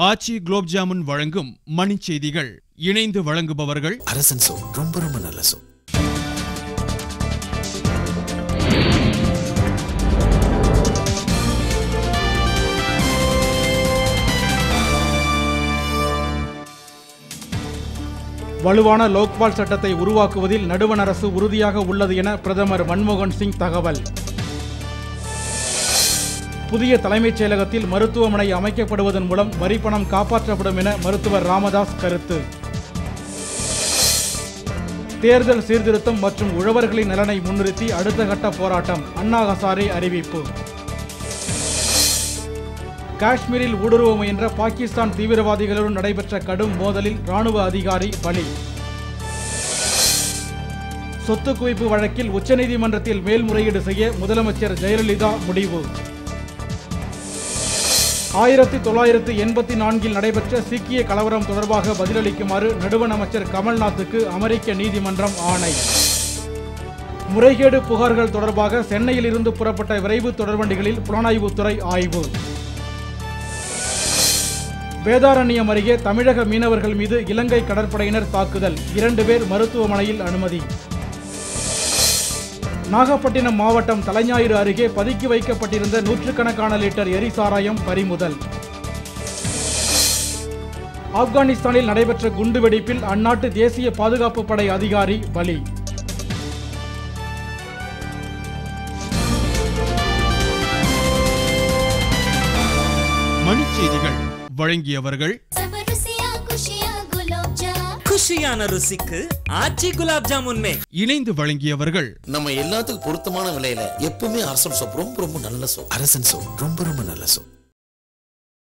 ஆச்சி குலோப் ஜாமுன் வழங்கும் மணிச் செய்திகள். இணைந்து வழங்குபவர்கள் அரசன் சோ. ரொம்ப ரொம்ப நல்ல சோ. வலுவான லோக்பால் சட்டத்தை உருவாக்குவதில் நடுவண் அரசு உறுதியாக உள்ளது என பிரதமர் மன்மோகன் சிங் தகவல். புதிய தலைமைச் செயலகத்தில் மருத்துவமனை அமைக்கப்படுவதன் மூலம் வரிப்பணம் காப்பாற்றப்படும் என மருத்துவர் ராமதாஸ் கருத்து. தேர்தல் சீர்திருத்தம் மற்றும் உழவர்களின் நலனை முன்னிறுத்தி அடுத்த கட்ட போராட்டம், அண்ணா ஹசாரே அறிவிப்பு. காஷ்மீரில் ஊடுருவ முயன்ற பாகிஸ்தான் தீவிரவாதிகளுடன் நடைபெற்ற கடும் மோதலில் ராணுவ அதிகாரி பலி. சொத்து குவிப்பு வழக்கில் உச்சநீதிமன்றத்தில் மேல்முறையீடு செய்ய முதலமைச்சர் ஜெயலலிதா முடிவு. 1984 நடைபெற்ற சீக்கிய கலவரம் தொடர்பாக பதிலளிக்குமாறு நடுவண் அமைச்சர் கமல்நாத்துக்கு அமெரிக்க நீதிமன்றம் ஆணை. முறைகேடு புகார்கள் தொடர்பாக சென்னையில் இருந்து புறப்பட்ட விரைவு தொடர்வண்டிகளில் புலனாய்வுத்துறை ஆய்வு. வேதாரண்யம் அருகே தமிழக மீனவர்கள் மீது இலங்கை கடற்படையினர் தாக்குதல், 2 பேர் மருத்துவமனையில் அனுமதி. நாகப்பட்டினம் மாவட்டம் தலைஞாயிறு அருகே பதுக்கி வைக்கப்பட்டிருந்த 100கணக்கான லிட்டர் எரிசாராயம் பறிமுதல். ஆப்கானிஸ்தானில் நடைபெற்ற குண்டுவெடிப்பில் அந்நாட்டு தேசிய பாதுகாப்பு படை அதிகாரி பலி. மணிச் செய்திகள் வழங்கியவர்கள் குஷியான ருசிக்கு ஆச்சி குலாப் ஜாமுன். இணைந்து வழங்கியவர்கள் நம்ம எல்லாத்துக்கும் பொருத்தமான விலையில எப்பவுமே அரசன் சோ. ரொம்ப ரொம்ப நல்ல சோ. அரசன் சோ. ரொம்ப ரொம்ப நல்ல சோ.